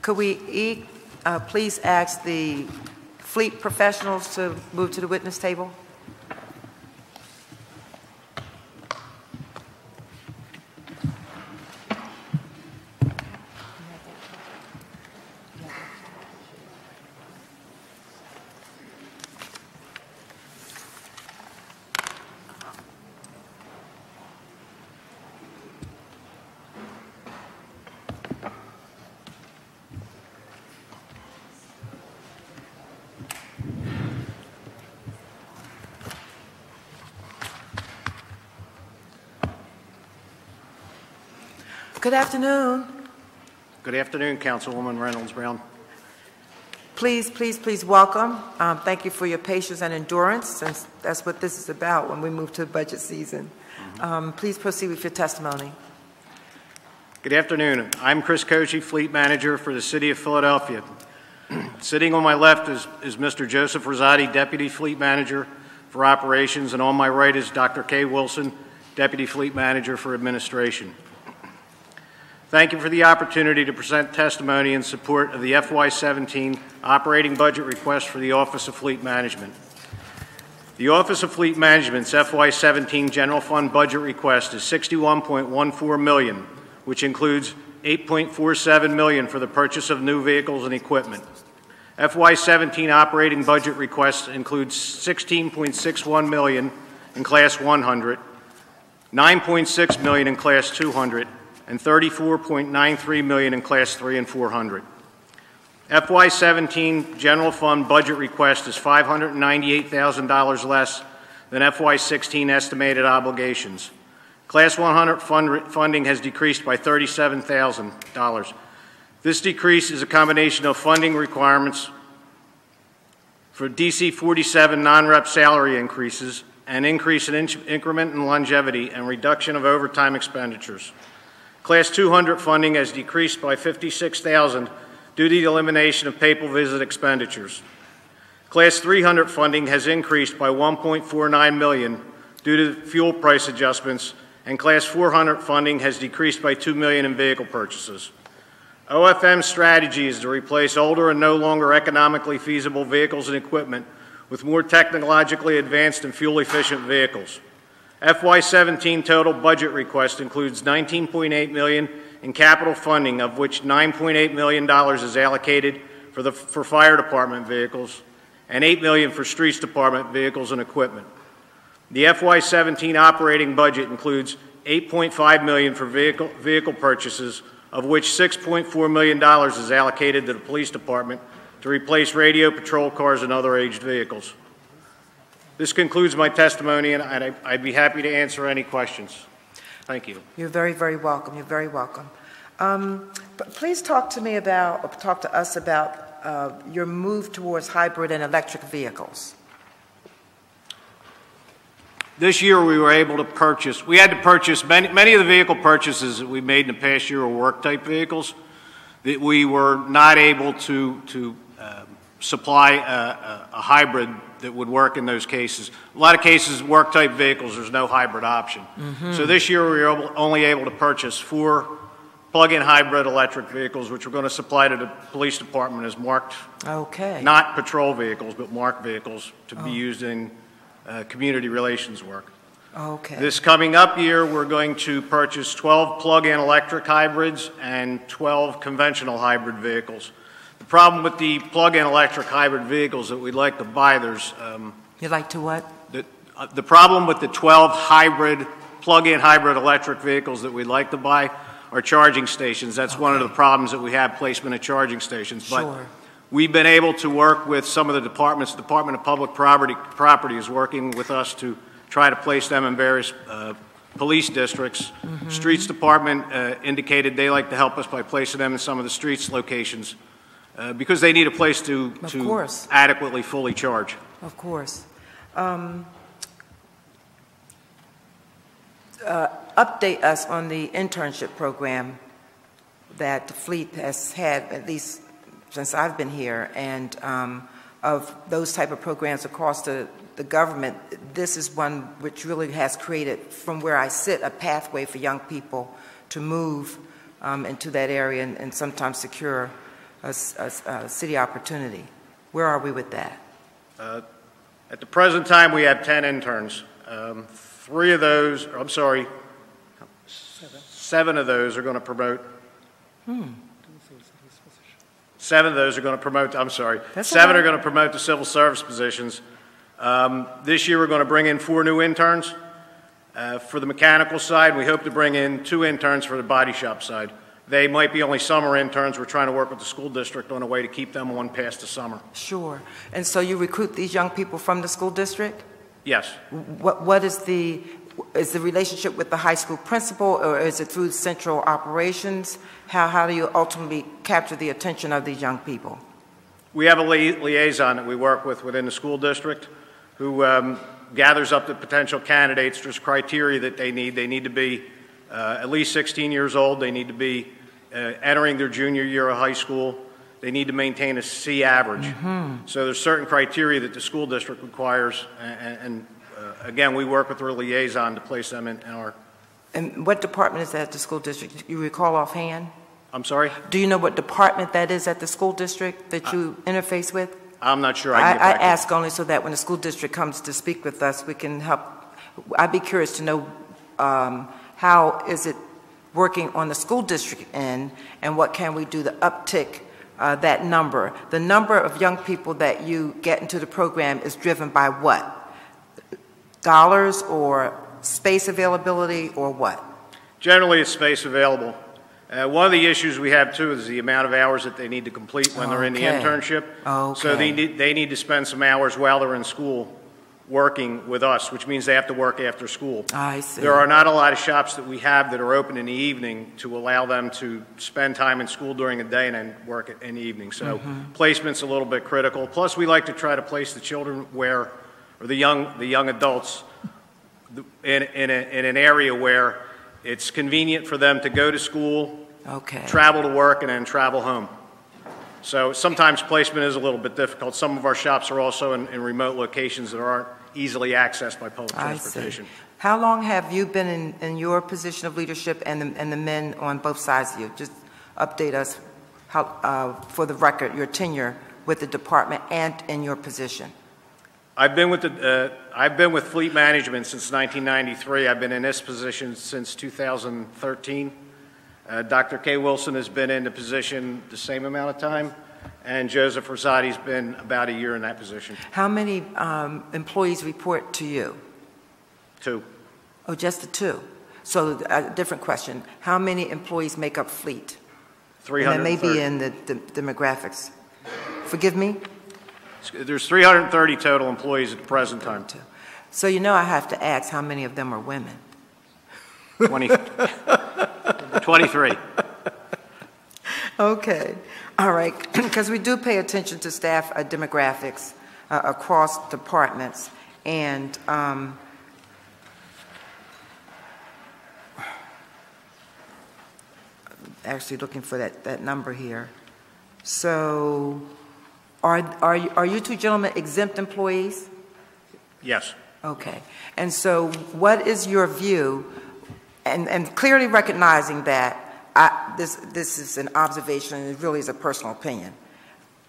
Could we please ask the fleet professionals to move to the witness table? Good afternoon. Good afternoon, Councilwoman Reynolds Brown. Please welcome. Thank you for your patience and endurance, since that's what this is about when we move to budget season. Please proceed with your testimony. Good afternoon. I'm Chris Cocci, Fleet Manager for the City of Philadelphia. Sitting on my left is Mr. Joseph Rosati, Deputy Fleet Manager for Operations, and on my right is Dr. Kay Wilson, Deputy Fleet Manager for Administration. Thank you for the opportunity to present testimony in support of the FY17 operating budget request for the Office of Fleet Management. The Office of Fleet Management's FY17 General Fund budget request is $61.14 million, which includes $8.47 million for the purchase of new vehicles and equipment. FY17 operating budget request includes $16.61 million in Class 100, $9.6 million in Class 200, and $34.93 million in Class 3 and 400. FY17 General Fund budget request is $598,000 less than FY16 estimated obligations. Class 100 funding has decreased by $37,000. This decrease is a combination of funding requirements for DC 47 non-rep salary increases, an increase in increment and longevity, and reduction of overtime expenditures. Class 200 funding has decreased by $56,000 due to the elimination of papal visit expenditures. Class 300 funding has increased by $1.49 million due to fuel price adjustments, and Class 400 funding has decreased by $2 million in vehicle purchases. OFM's strategy is to replace older and no longer economically feasible vehicles and equipment with more technologically advanced and fuel-efficient vehicles. FY17 total budget request includes $19.8 million in capital funding, of which $9.8 million is allocated for fire department vehicles and $8 million for streets department vehicles and equipment. The FY17 operating budget includes $8.5 million for vehicle purchases, of which $6.4 million is allocated to the police department to replace radio patrol cars and other aged vehicles. This concludes my testimony, and I'd be happy to answer any questions. Thank you. You're very, very welcome. You're very welcome. But please talk to us about your move towards hybrid and electric vehicles. This year we were able to purchase, we had to purchase, many of the vehicle purchases that we made in the past year were work-type vehicles that we were not able to supply a hybrid that would work in those cases. A lot of cases, work-type vehicles, there's no hybrid option. So this year we were only able to purchase 4 plug-in hybrid electric vehicles, which we're going to supply to the police department as marked, not patrol vehicles, but marked vehicles to be used in community relations work. This coming up year, we're going to purchase 12 plug-in electric hybrids and 12 conventional hybrid vehicles. The problem with the plug-in electric hybrid vehicles that we'd like to buy, there's... You'd like to what? The problem with the 12 plug-in hybrid electric vehicles that we'd like to buy are charging stations. That's one of the problems that we have, placement of charging stations. But we've been able to work with some of the departments. The Department of Public Property is working with us to try to place them in various police districts. Streets Department indicated they like to help us by placing them in some of the streets locations because they need a place to adequately fully charge. Of course. Update us on the internship program that the fleet has had, at least since I've been here, and of those type of programs across the government. This is one which really has created, from where I sit, a pathway for young people to move into that area and sometimes secure a city opportunity. Where are we with that? At the present time, we have 10 interns. 3 of those, or I'm sorry, 7 of those are going to promote. 7 of those are going to promote, I'm sorry, 7 are going to promote the civil service positions. This year we're going to bring in 4 new interns. For the mechanical side, we hope to bring in 2 interns for the body shop side. They might be only summer interns. We're trying to work with the school district on a way to keep them on past the summer. Sure. And so you recruit these young people from the school district? Yes. What is the relationship with the high school principal, or is it through central operations? How do you ultimately capture the attention of these young people? We have a liaison that we work with within the school district who gathers up the potential candidates. There's criteria that they need. They need to be at least 16 years old. They need to be entering their junior year of high school. They need to maintain a C average. So there's certain criteria that the school district requires, and again, we work with their liaison to place them in our... And what department is that at the school district? You recall offhand? I'm sorry? Do you know what department that is at the school district that you interface with? I'm not sure. I ask only so that when the school district comes to speak with us, we can help. I'd be curious to know how is it working on the school district end, and what can we do to uptick that number? The number of young people that you get into the program is driven by what? Dollars or space availability or what? Generally, it's space available. One of the issues we have, too, is the amount of hours that they need to complete when they're in the internship. So they need to spend some hours while they're in school working with us, which means they have to work after school. I see. There are not a lot of shops that we have that are open in the evening to allow them to spend time in school during the day and then work in the evening. So placement's a little bit critical. Plus, we like to try to place the children where, or the young adults in an area where it's convenient for them to go to school, travel to work, and then travel home. So sometimes placement is a little bit difficult. Some of our shops are also in remote locations that aren't easily accessed by public transportation. I see. How long have you been in your position of leadership and the men on both sides of you? Just update us, for the record, your tenure with the department and in your position. I've been with Fleet Management since 1993. I've been in this position since 2013. Dr. Kay Wilson has been in the position the same amount of time, and Joseph Rosati's been about a year in that position. How many employees report to you? 2. Oh, just the 2. So a different question. How many employees make up Fleet? 330. And that may be in the demographics. Forgive me? There's 330 total employees at the present time. So you know I have to ask how many of them are women? 23. Okay. All right. Because we do pay attention to staff demographics across departments. And actually looking for that number here. So are you 2 gentlemen exempt employees? Yes. Okay. And so what is your view, and clearly recognizing that this is an observation and it really is a personal opinion.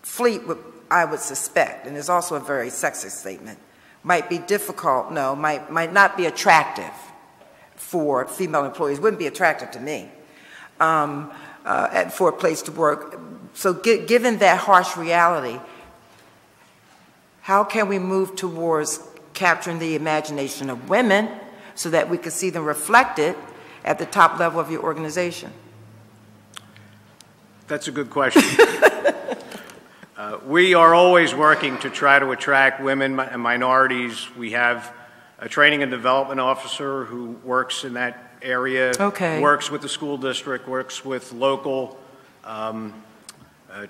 Fleet, I would suspect, and it's also a very sexist statement, might be difficult, might not be attractive for female employees, wouldn't be attractive to me, for a place to work. So given that harsh reality, how can we move towards capturing the imagination of women so that we can see them reflected at the top level of your organization? That's a good question. We are always working to try to attract women and minorities. We have a training and development officer who works in that area, works with the school district, works with local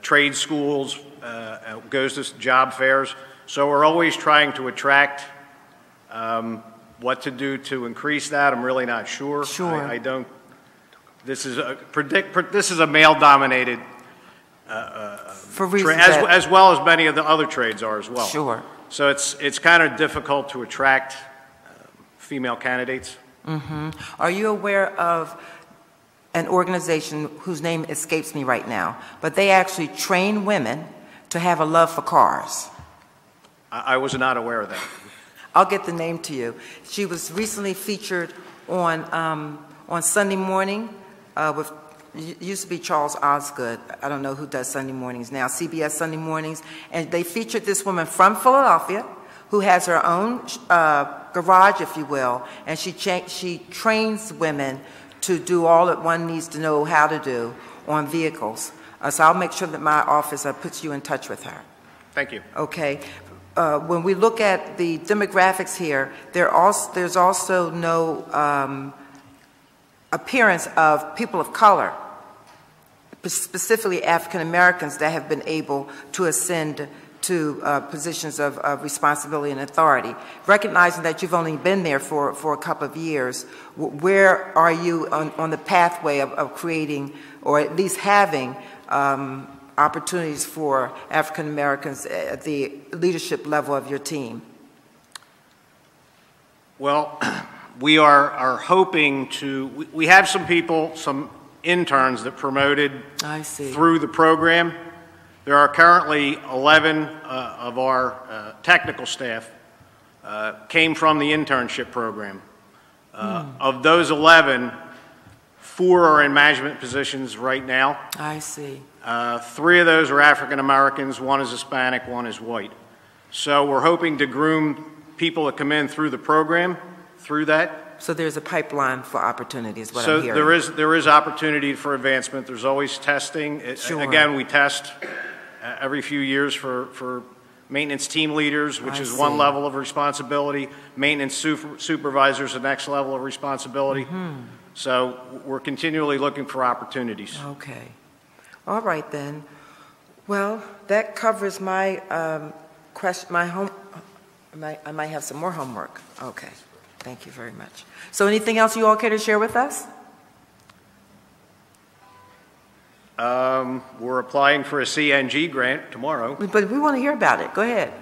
trade schools, goes to job fairs. So we're always trying to attract. What to do to increase that, I'm really not sure. I don't. This is a male-dominated trade, as well as many of the other trades are as well. Sure. So it's kind of difficult to attract female candidates. Are you aware of an organization whose name escapes me right now, but they actually train women to have a love for cars. I was not aware of that. I'll get the name to you. She was recently featured on Sunday Morning with, it used to be Charles Osgood. I don't know who does Sunday mornings now, CBS Sunday Mornings. And they featured this woman from Philadelphia who has her own garage, if you will, and she trains women to do all that one needs to know how to do on vehicles. So I'll make sure that my office puts you in touch with her. Thank you. Okay. When we look at the demographics here, there's also no appearance of people of color, specifically African Americans, that have been able to ascend to positions of responsibility and authority. Recognizing that you've only been there for a couple of years, where are you on the pathway of creating, or at least having, opportunities for African Americans at the leadership level of your team? Well, we are hoping to, we have some people, some interns that promoted through the program. There are currently 11 of our technical staff came from the internship program. Of those 11, 4 are in management positions right now. I see. 3 of those are African Americans, 1 is Hispanic, 1 is white. So we're hoping to groom people that come in through the program, through that. So there's a pipeline for opportunities, what So I'm hearing. there is opportunity for advancement. There's always testing. Sure. Again, we test every few years for maintenance team leaders, which is one level of responsibility. Maintenance supervisors, the next level of responsibility. So we're continually looking for opportunities. Okay. All right then. Well, that covers my question. I might have some more homework. Okay. Thank you very much. So anything else you all care to share with us? We're applying for a CNG grant tomorrow. But we want to hear about it. Go ahead.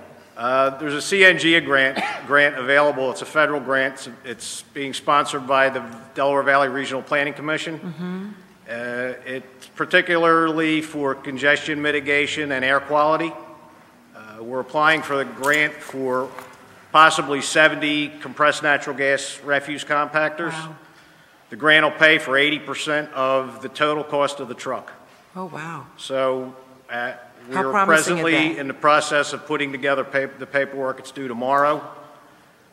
There's a CNG grant available. It's a federal grant. It's being sponsored by the Delaware Valley Regional Planning Commission. It's particularly for congestion mitigation and air quality. We're applying for the grant for possibly 70 compressed natural gas refuse compactors. Wow. The grant will pay for 80% of the total cost of the truck. Oh, wow. So we How are promising presently is that? in the process of putting together the paperwork. It's due tomorrow.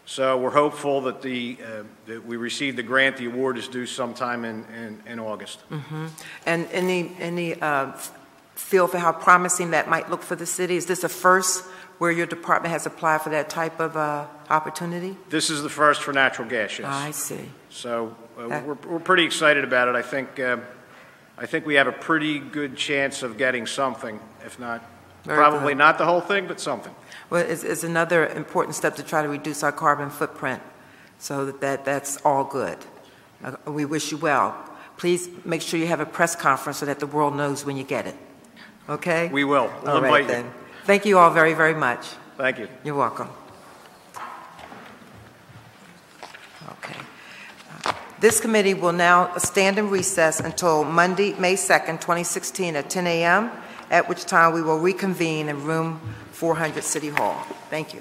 So we're hopeful that that we receive the grant. The award is due sometime in August. And any feel for how promising that might look for the city? Is this a first where your department has applied for that type of opportunity? This is the first for natural gas, yes. I see. So we're pretty excited about it. I think we have a pretty good chance of getting something, if not, probably not the whole thing, but something. Well, it's another important step to try to reduce our carbon footprint, so that's all good. We wish you well. Please make sure you have a press conference so that the world knows when you get it. Okay? We will. We'll all right, invite then. you. Thank you all very, very much. Thank you. You're welcome. Okay. This committee will now stand in recess until Monday, May 2nd, 2016 at 10 a.m., at which time we will reconvene in room 400 City Hall. Thank you.